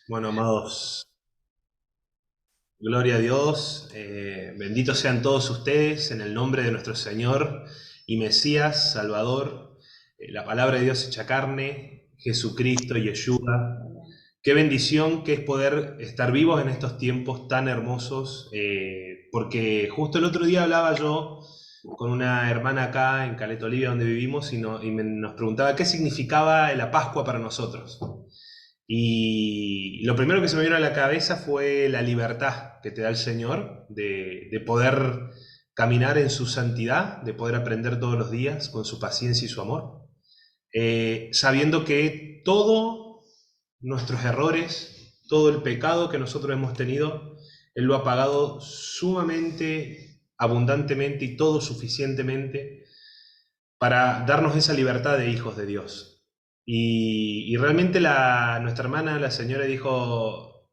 Bueno, amados, gloria a Dios, benditos sean todos ustedes en el nombre de nuestro Señor y Mesías, Salvador, la palabra de Dios hecha carne, Jesucristo, Yeshua. Qué bendición que es poder estar vivos en estos tiempos tan hermosos, porque justo el otro día hablaba yo con una hermana acá en Caleta Olivia, donde vivimos, nos preguntaba qué significaba la Pascua para nosotros. Y lo primero que se me vino a la cabeza fue la libertad que te da el Señor de poder caminar en su santidad, de poder aprender todos los días con su paciencia y su amor, sabiendo que todos nuestros errores, todo el pecado que nosotros hemos tenido, Él lo ha pagado sumamente, abundantemente y todo suficientemente para darnos esa libertad de hijos de Dios. Y realmente nuestra hermana, la señora, dijo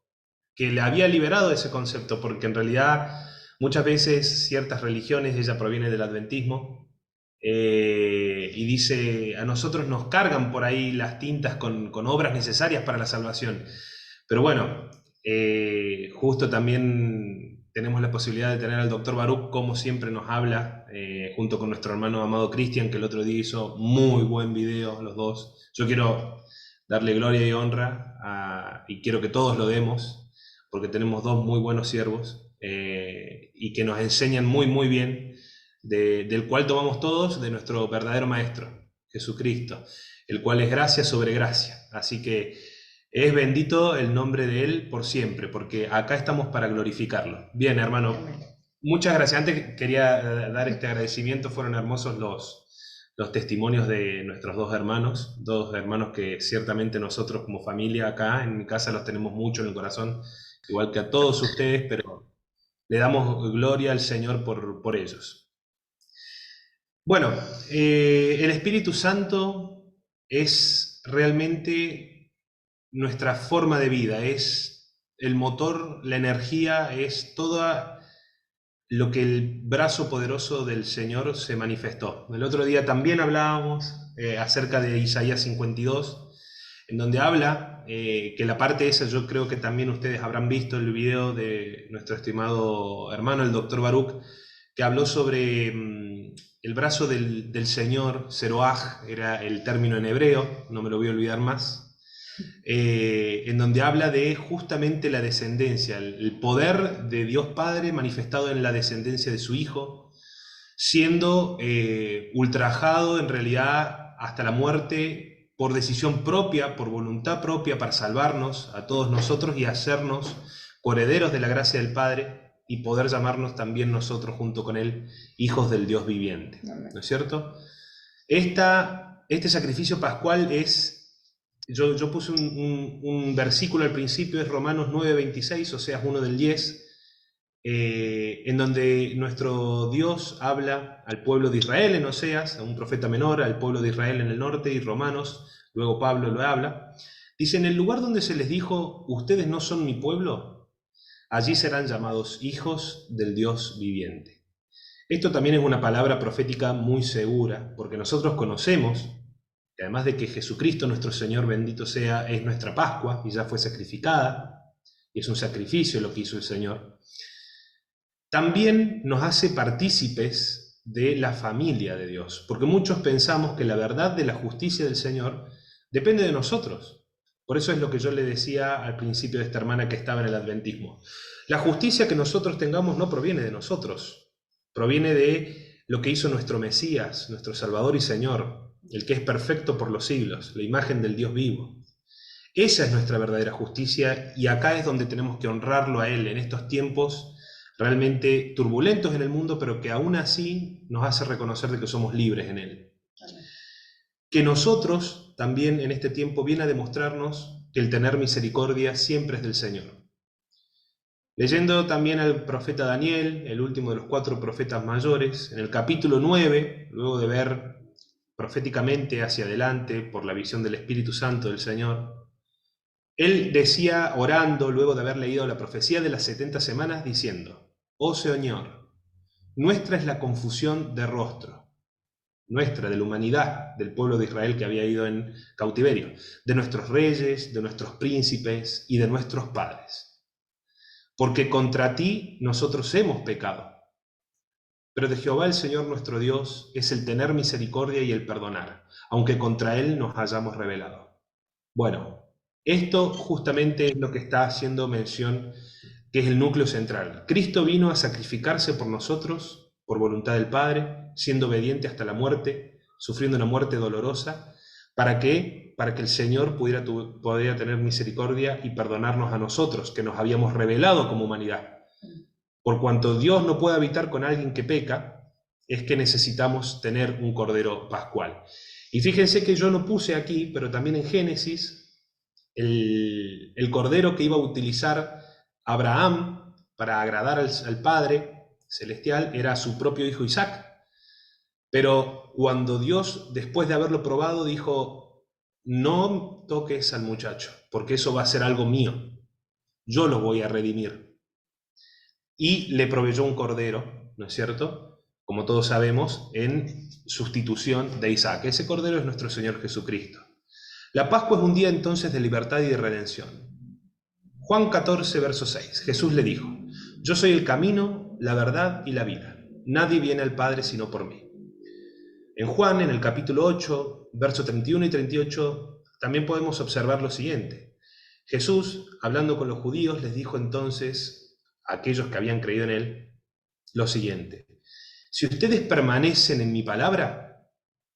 que le había liberado ese concepto, porque en realidad muchas veces ciertas religiones, ella proviene del adventismo, y dice, a nosotros nos cargan por ahí las tintas con obras necesarias para la salvación. Pero bueno, justo también tenemos la posibilidad de tener al doctor Baruch, como siempre nos habla, junto con nuestro hermano amado Cristian, que el otro día hizo muy buen video, los dos. Yo quiero darle gloria y honra y quiero que todos lo demos, porque tenemos dos muy buenos siervos y que nos enseñan muy, muy bien, del cual tomamos todos de nuestro verdadero Maestro, Jesucristo, el cual es gracia sobre gracia. Así que es bendito el nombre de Él por siempre, porque acá estamos para glorificarlo. Bien, hermano, muchas gracias. Antes quería dar este agradecimiento, fueron hermosos los testimonios de nuestros dos hermanos que ciertamente nosotros como familia acá en mi casa los tenemos mucho en el corazón, igual que a todos ustedes, pero le damos gloria al Señor por ellos. Bueno, el Espíritu Santo es realmente nuestra forma de vida, es el motor, la energía, es todo lo que el brazo poderoso del Señor se manifestó. El otro día también hablábamos acerca de Isaías 52, en donde habla que la parte esa, yo creo que también ustedes habrán visto el video de nuestro estimado hermano, el doctor Baruch, que habló sobre el brazo del Señor, Zeroaj, era el término en hebreo, no me lo voy a olvidar más, en donde habla de justamente la descendencia, el poder de Dios Padre manifestado en la descendencia de su Hijo, siendo ultrajado en realidad hasta la muerte por decisión propia, por voluntad propia, para salvarnos a todos nosotros y hacernos coherederos de la gracia del Padre y poder llamarnos también nosotros junto con Él hijos del Dios viviente. ¿No es cierto? Este sacrificio pascual es yo puse un versículo al principio, es Romanos 9:26, Oseas 1 del 10, en donde nuestro Dios habla al pueblo de Israel en Oseas, a un profeta menor, al pueblo de Israel en el norte, y Romanos, luego Pablo lo habla. Dice, en el lugar donde se les dijo, ustedes no son mi pueblo, allí serán llamados hijos del Dios viviente. Esto también es una palabra profética muy segura, porque nosotros conocemos que además de que Jesucristo nuestro Señor bendito sea, es nuestra Pascua y ya fue sacrificada, y es un sacrificio lo que hizo el Señor, también nos hace partícipes de la familia de Dios, porque muchos pensamos que la verdad de la justicia del Señor depende de nosotros. Por eso es lo que yo le decía al principio de esta hermana que estaba en el adventismo. La justicia que nosotros tengamos no proviene de nosotros, proviene de lo que hizo nuestro Mesías, nuestro Salvador y Señor, el que es perfecto por los siglos, la imagen del Dios vivo. Esa es nuestra verdadera justicia y acá es donde tenemos que honrarlo a Él en estos tiempos realmente turbulentos en el mundo, pero que aún así nos hace reconocer de que somos libres en Él. Que nosotros también en este tiempo viene a demostrarnos que el tener misericordia siempre es del Señor. Leyendo también al profeta Daniel, el último de los 4 profetas mayores, en el capítulo 9, luego de ver proféticamente hacia adelante por la visión del Espíritu Santo del Señor, él decía, orando, luego de haber leído la profecía de las 70 semanas, diciendo, oh Señor, nuestra es la confusión de rostro, nuestra, de la humanidad, del pueblo de Israel que había ido en cautiverio, de nuestros reyes, de nuestros príncipes y de nuestros padres. Porque contra ti nosotros hemos pecado. Pero de Jehová el Señor nuestro Dios es el tener misericordia y el perdonar, aunque contra Él nos hayamos rebelado. Bueno, esto justamente es lo que está haciendo mención, que es el núcleo central. Cristo vino a sacrificarse por nosotros, por voluntad del Padre, siendo obediente hasta la muerte, sufriendo una muerte dolorosa. ¿Para qué? Para que el Señor pudiera tener misericordia y perdonarnos a nosotros, que nos habíamos rebelado como humanidad. Por cuanto Dios no puede habitar con alguien que peca, es que necesitamos tener un cordero pascual. Y fíjense que yo no puse aquí, pero también en Génesis, el cordero que iba a utilizar Abraham para agradar al Padre Celestial era su propio hijo Isaac. Pero cuando Dios, después de haberlo probado, dijo, no toques al muchacho, porque eso va a ser algo mío. Yo lo voy a redimir. Y le proveyó un cordero, ¿no es cierto? Como todos sabemos, en sustitución de Isaac. Ese cordero es nuestro Señor Jesucristo. La Pascua es un día entonces de libertad y de redención. Juan 14, verso 6. Jesús le dijo, yo soy el camino, la verdad y la vida. Nadie viene al Padre sino por mí. En Juan, en el capítulo 8, verso 31 y 38, también podemos observar lo siguiente. Jesús, hablando con los judíos, les dijo entonces a aquellos que habían creído en él, lo siguiente. Si ustedes permanecen en mi palabra,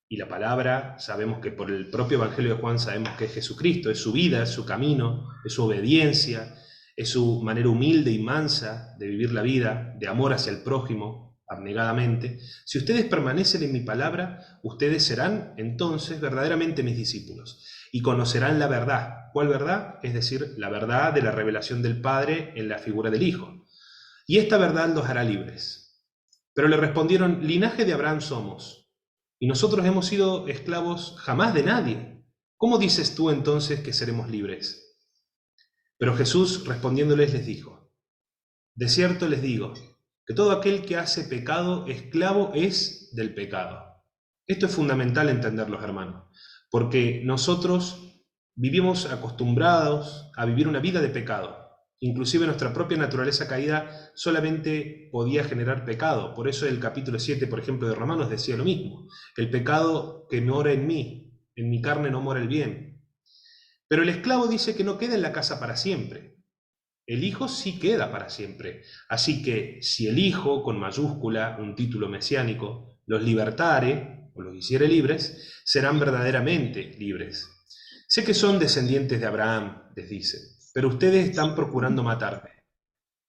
y la palabra, sabemos que por el propio Evangelio de Juan sabemos que es Jesucristo, es su vida, es su camino, es su obediencia, es su manera humilde y mansa de vivir la vida, de amor hacia el prójimo, abnegadamente. Si ustedes permanecen en mi palabra, ustedes serán entonces verdaderamente mis discípulos y conocerán la verdad. ¿Cuál verdad? Es decir, la verdad de la revelación del Padre en la figura del Hijo. Y esta verdad los hará libres. Pero le respondieron, linaje de Abraham somos, y nosotros hemos sido esclavos jamás de nadie. ¿Cómo dices tú entonces que seremos libres? Pero Jesús respondiéndoles les dijo, de cierto les digo, que todo aquel que hace pecado, esclavo es del pecado. Esto es fundamental entenderlo, hermanos, porque nosotros vivimos acostumbrados a vivir una vida de pecado. Inclusive nuestra propia naturaleza caída solamente podía generar pecado. Por eso el capítulo 7, por ejemplo, de Romanos decía lo mismo. El pecado que mora en mí, en mi carne no mora el bien. Pero el esclavo dice que no queda en la casa para siempre. El Hijo sí queda para siempre. Así que si el Hijo, con mayúscula, un título mesiánico, los libertare, o los hiciere libres, serán verdaderamente libres. Sé que son descendientes de Abraham, les dice, pero ustedes están procurando matarme,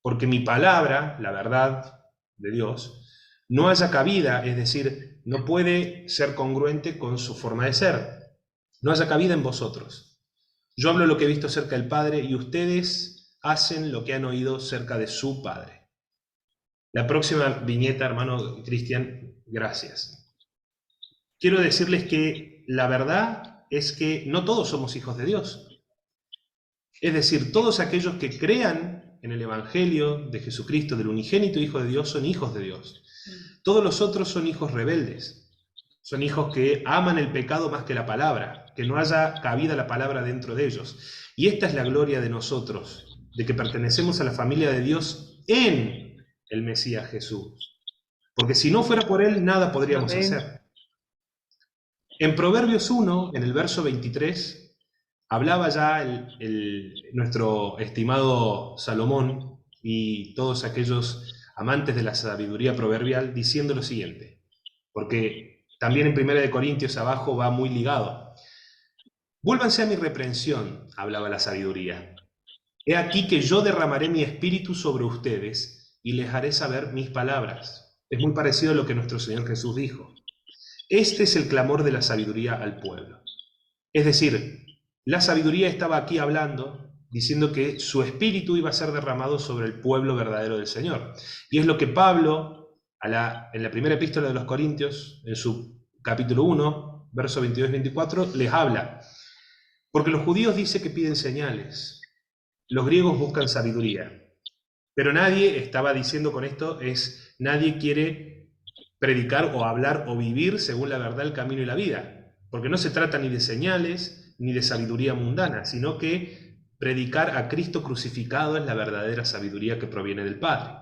porque mi palabra, la verdad de Dios, no haya cabida, es decir, no puede ser congruente con su forma de ser, no haya cabida en vosotros. Yo hablo lo que he visto cerca del Padre y ustedes hacen lo que han oído cerca de su Padre. La próxima viñeta, hermano Cristian, gracias. Quiero decirles que la verdad es que no todos somos hijos de Dios. Es decir, todos aquellos que crean en el Evangelio de Jesucristo, del unigénito Hijo de Dios, son hijos de Dios. Todos los otros son hijos rebeldes. Son hijos que aman el pecado más que la palabra, que no haya cabida la palabra dentro de ellos. Y esta es la gloria de nosotros, de que pertenecemos a la familia de Dios en el Mesías Jesús. Porque si no fuera por Él, nada podríamos hacer. En Proverbios 1, en el verso 23, hablaba ya nuestro estimado Salomón y todos aquellos amantes de la sabiduría proverbial diciendo lo siguiente, porque también en 1 Corintios abajo va muy ligado. Vuélvanse a mi reprensión, hablaba la sabiduría. He aquí que yo derramaré mi espíritu sobre ustedes y les haré saber mis palabras. Es muy parecido a lo que nuestro Señor Jesús dijo. Este es el clamor de la sabiduría al pueblo. Es decir, la sabiduría estaba aquí hablando, diciendo que su espíritu iba a ser derramado sobre el pueblo verdadero del Señor. Y es lo que Pablo, en la primera epístola de los Corintios, en su capítulo 1, verso 22-24, les habla. Porque los judíos dicen que piden señales, los griegos buscan sabiduría. Pero nadie, estaba diciendo con esto, nadie quiere predicar o hablar o vivir según la verdad, el camino y la vida. Porque no se trata ni de señales ni de sabiduría mundana, sino que predicar a Cristo crucificado es la verdadera sabiduría que proviene del Padre.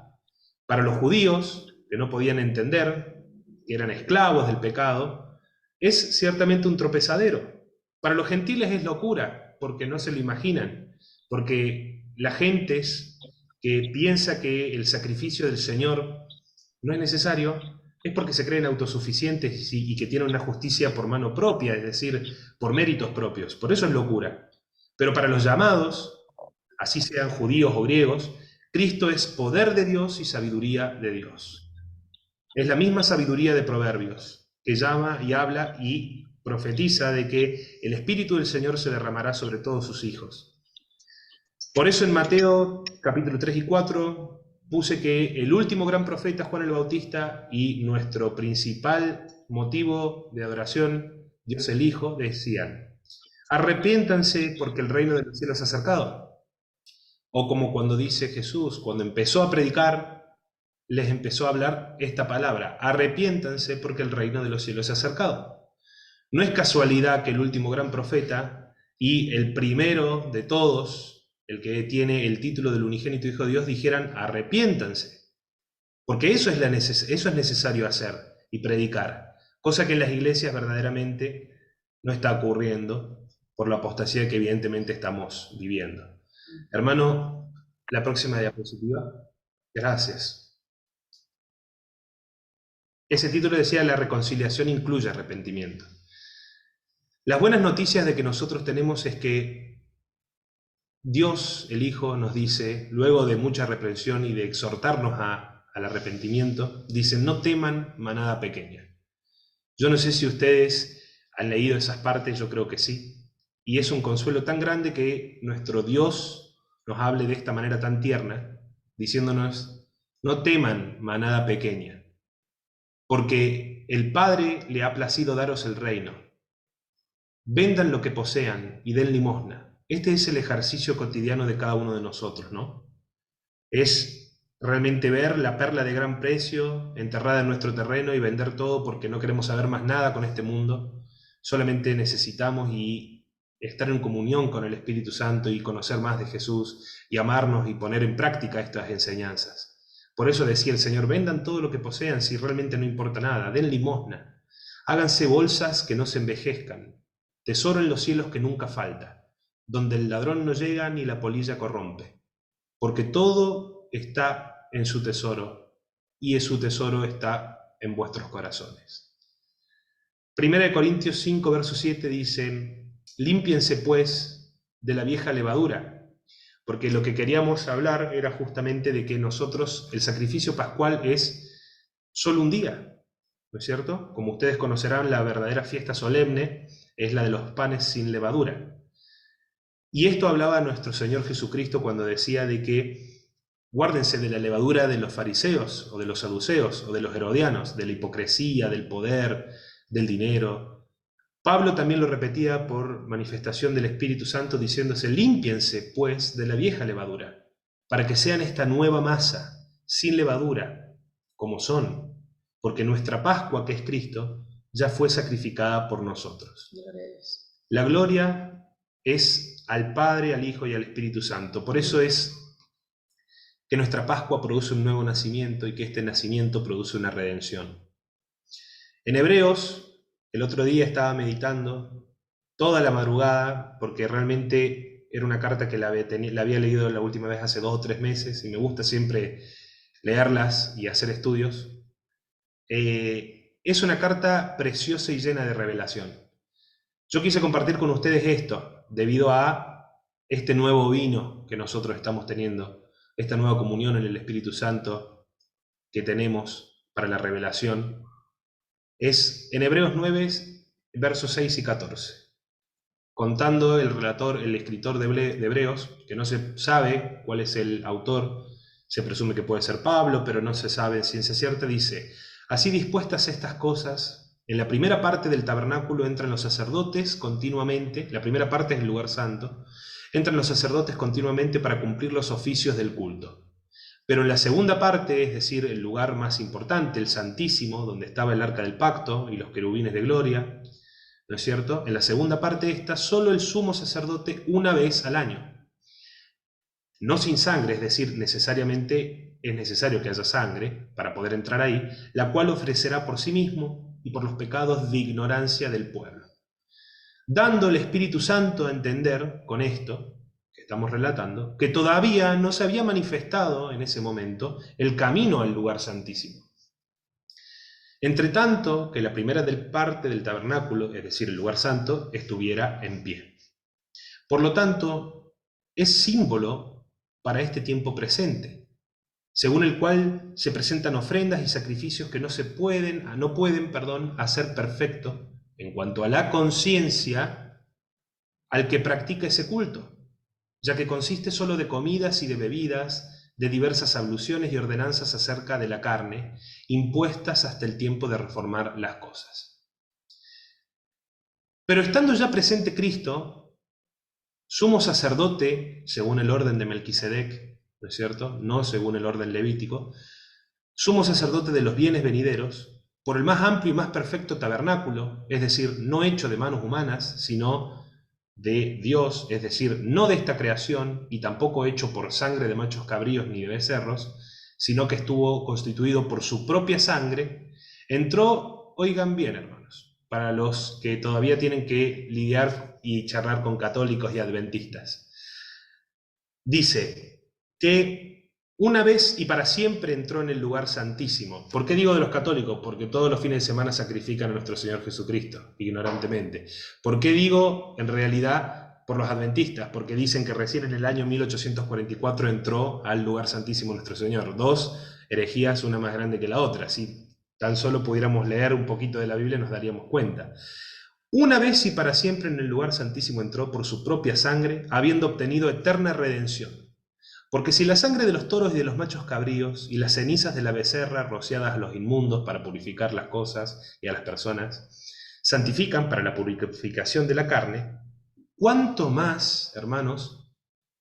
Para los judíos, que no podían entender, que eran esclavos del pecado, es ciertamente un tropezadero. Para los gentiles es locura, porque no se lo imaginan, porque la gente que piensa que el sacrificio del Señor no es necesario, es porque se creen autosuficientes y que tienen una justicia por mano propia, es decir, por méritos propios. Por eso es locura. Pero para los llamados, así sean judíos o griegos, Cristo es poder de Dios y sabiduría de Dios. Es la misma sabiduría de Proverbios, que llama y habla y profetiza de que el Espíritu del Señor se derramará sobre todos sus hijos. Por eso en Mateo capítulo 3 y 4 puse que el último gran profeta, Juan el Bautista, y nuestro principal motivo de adoración, Dios el Hijo, decían: arrepiéntanse porque el reino de los cielos se ha acercado. O como cuando dice Jesús, cuando empezó a predicar, les empezó a hablar esta palabra: arrepiéntanse porque el reino de los cielos se ha acercado. No es casualidad que el último gran profeta y el primero de todos, el que tiene el título del unigénito Hijo de Dios, dijeran: arrepiéntanse. Porque eso es necesario hacer y predicar, cosa que en las iglesias verdaderamente no está ocurriendo por la apostasía que evidentemente estamos viviendo. Hermano, la próxima diapositiva. Gracias. Ese título decía: la reconciliación incluye arrepentimiento. Las buenas noticias de que nosotros tenemos es que Dios, el Hijo, nos dice, luego de mucha reprensión y de exhortarnos al arrepentimiento, dice: no teman, manada pequeña. Yo no sé si ustedes han leído esas partes, yo creo que sí, y es un consuelo tan grande que nuestro Dios nos hable de esta manera tan tierna, diciéndonos: no teman, manada pequeña, porque el Padre le ha placido daros el reino. Vendan lo que posean y den limosna. Este es el ejercicio cotidiano de cada uno de nosotros, ¿no? Es realmente ver la perla de gran precio enterrada en nuestro terreno y vender todo porque no queremos saber más nada con este mundo. Solamente necesitamos estar en comunión con el Espíritu Santo y conocer más de Jesús y amarnos y poner en práctica estas enseñanzas. Por eso decía el Señor: vendan todo lo que posean si realmente no importa nada, den limosna, háganse bolsas que no se envejezcan, tesoro en los cielos que nunca falta, donde el ladrón no llega ni la polilla corrompe, porque todo está en su tesoro, y su tesoro está en vuestros corazones. 1 Corintios 5, verso 7 dice: límpiense pues de la vieja levadura, porque lo que queríamos hablar era justamente de que nosotros, el sacrificio pascual es solo un día, ¿no es cierto? Como ustedes conocerán, la verdadera fiesta solemne es la de los panes sin levadura. Y esto hablaba nuestro Señor Jesucristo cuando decía de que guárdense de la levadura de los fariseos, o de los saduceos, o de los herodianos, de la hipocresía, del poder, del dinero. Pablo también lo repetía por manifestación del Espíritu Santo, diciéndose: límpiense pues de la vieja levadura, para que sean esta nueva masa, sin levadura, como son, porque nuestra Pascua, que es Cristo, ya fue sacrificada por nosotros. La gloria es al Padre, al Hijo y al Espíritu Santo. Por eso es que nuestra Pascua produce un nuevo nacimiento y que este nacimiento produce una redención. En Hebreos, el otro día estaba meditando toda la madrugada, porque realmente era una carta que la había leído la última vez hace 2 o 3 meses, y me gusta siempre leerlas y hacer estudios. Es una carta preciosa y llena de revelación. Yo quise compartir con ustedes esto, debido a este nuevo vino que nosotros estamos teniendo, esta nueva comunión en el Espíritu Santo que tenemos para la revelación. Es en Hebreos 9, versos 6 y 14. Contando el relator, el escritor de Hebreos, que no se sabe cuál es el autor, se presume que puede ser Pablo, pero no se sabe en ciencia cierta, dice: así dispuestas estas cosas, en la primera parte del tabernáculo entran los sacerdotes continuamente, la primera parte es el lugar santo, entran los sacerdotes continuamente para cumplir los oficios del culto. Pero en la segunda parte, es decir, el lugar más importante, el Santísimo, donde estaba el Arca del Pacto y los querubines de gloria, ¿no es cierto? En la segunda parte está solo el sumo sacerdote una vez al año. No sin sangre, es decir, necesariamente es necesario que haya sangre para poder entrar ahí, la cual ofrecerá por sí mismo y por los pecados de ignorancia del pueblo. Dando el Espíritu Santo a entender con esto que estamos relatando, que todavía no se había manifestado en ese momento el camino al lugar santísimo. Entre tanto, que la primera parte del tabernáculo, es decir, el lugar santo, estuviera en pie. Por lo tanto, es símbolo para este tiempo presente, según el cual se presentan ofrendas y sacrificios que no pueden hacer perfecto en cuanto a la conciencia al que practica ese culto, ya que consiste solo de comidas y de bebidas, de diversas abluciones y ordenanzas acerca de la carne, impuestas hasta el tiempo de reformar las cosas. Pero estando ya presente Cristo, sumo sacerdote, según el orden de Melquisedec, ¿no es cierto?, no según el orden levítico, sumo sacerdote de los bienes venideros, por el más amplio y más perfecto tabernáculo, es decir, no hecho de manos humanas, sino de Dios, es decir, no de esta creación, y tampoco hecho por sangre de machos cabríos ni de becerros, sino que estuvo constituido por su propia sangre, entró, oigan bien, hermanos, para los que todavía tienen que lidiar y charlar con católicos y adventistas. Dice que una vez y para siempre entró en el lugar santísimo. ¿Por qué digo de los católicos? Porque todos los fines de semana sacrifican a nuestro Señor Jesucristo, ignorantemente. ¿Por qué digo, en realidad, por los adventistas? Porque dicen que recién en el año 1844 entró al lugar santísimo nuestro Señor. Dos herejías, una más grande que la otra. Si tan solo pudiéramos leer un poquito de la Biblia nos daríamos cuenta. Una vez y para siempre en el lugar santísimo entró por su propia sangre, habiendo obtenido eterna redención. Porque si la sangre de los toros y de los machos cabríos y las cenizas de la becerra rociadas a los inmundos para purificar las cosas y a las personas, santifican para la purificación de la carne, ¿cuánto más, hermanos,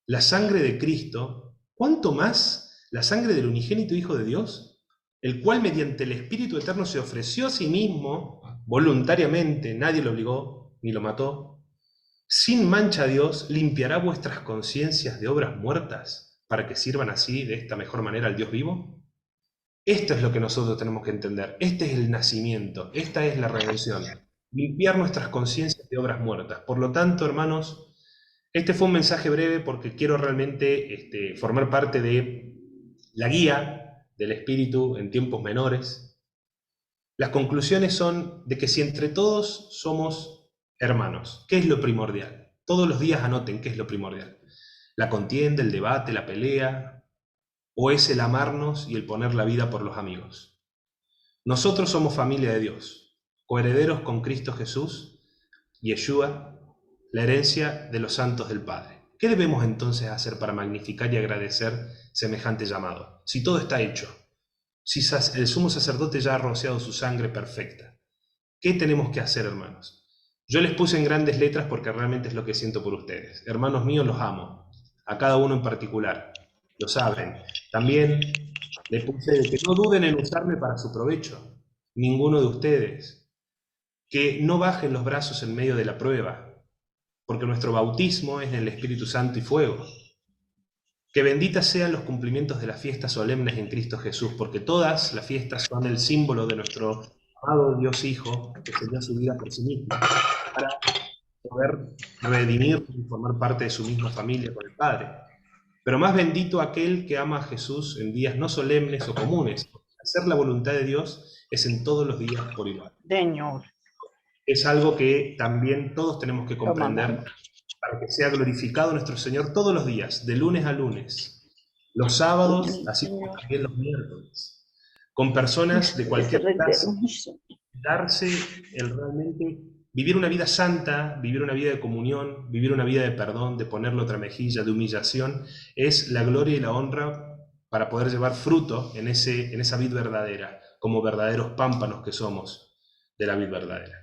la sangre de Cristo, cuánto más la sangre del unigénito Hijo de Dios, el cual mediante el Espíritu Eterno se ofreció a sí mismo voluntariamente, nadie lo obligó ni lo mató, sin mancha a Dios, limpiará vuestras conciencias de obras muertas para que sirvan así de esta mejor manera al Dios vivo? Esto es lo que nosotros tenemos que entender. Este es el nacimiento, esta es la redención. Limpiar nuestras conciencias de obras muertas. Por lo tanto, hermanos, este fue un mensaje breve porque quiero realmente formar parte de la guía del Espíritu en tiempos menores. Las conclusiones son de que si entre todos somos hermanos, ¿qué es lo primordial? Todos los días anoten qué es lo primordial. La contienda, el debate, la pelea, o es el amarnos y el poner la vida por los amigos. Nosotros somos familia de Dios, coherederos con Cristo Jesús, Yeshua, la herencia de los santos del Padre. ¿Qué debemos entonces hacer para magnificar y agradecer semejante llamado? Si todo está hecho, si el sumo sacerdote ya ha rociado su sangre perfecta, ¿qué tenemos que hacer, hermanos? Yo les puse en grandes letras porque realmente es lo que siento por ustedes. Hermanos míos, los amo, a cada uno en particular, lo saben. También les puse de que no duden en usarme para su provecho, ninguno de ustedes. Que no bajen los brazos en medio de la prueba, porque nuestro bautismo es en el Espíritu Santo y fuego. Que benditas sean los cumplimientos de las fiestas solemnes en Cristo Jesús, porque todas las fiestas son el símbolo de nuestro amado Dios Hijo, que se dio su vida por sí mismo, para poder redimir y formar parte de su misma familia con el Padre. Pero más bendito aquel que ama a Jesús en días no solemnes o comunes. Hacer la voluntad de Dios es en todos los días por igual. Señor, Es algo que también todos tenemos que comprender tomamos. para que sea glorificado nuestro Señor todos los días, de lunes a lunes, los sábados, así como Señor, también los miércoles, con personas de te cualquier clase, rendemos. darse el realmente vivir una vida santa, vivir una vida de comunión, vivir una vida de perdón, de ponerle otra mejilla, de humillación, es la gloria y la honra para poder llevar fruto en esa vid verdadera, como verdaderos pámpanos que somos de la vid verdadera.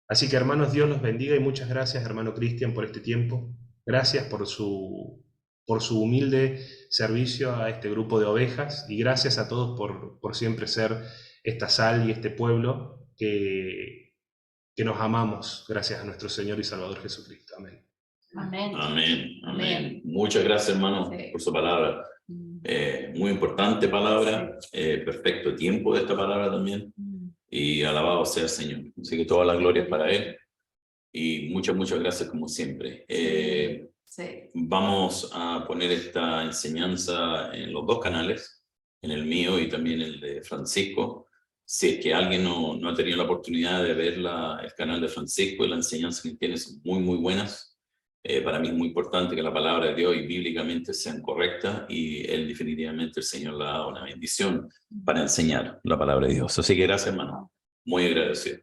Así que hermanos, Dios los bendiga y muchas gracias hermano Cristian por este tiempo. Gracias por su por su humilde servicio a este grupo de ovejas, y gracias a todos por siempre ser esta sal y este pueblo que nos amamos, gracias a nuestro Señor y Salvador Jesucristo. Amén. Amén. Amén, amén. Muchas gracias, hermano, Sí. por su palabra. Muy importante palabra, perfecto tiempo de esta palabra también, y alabado sea el Señor. Así que toda la gloria es para Él, y muchas gracias como siempre. Sí. Vamos a poner esta enseñanza en los dos canales, en el mío y también el de Francisco. Si es que alguien no ha tenido la oportunidad de ver el canal de Francisco, y la enseñanza que tiene son muy buenas. Para mí es muy importante que la palabra de Dios y bíblicamente sean correctas, y él definitivamente, el Señor le ha dado una bendición para enseñar la palabra de Dios. Así que gracias, hermano. Muy agradecido.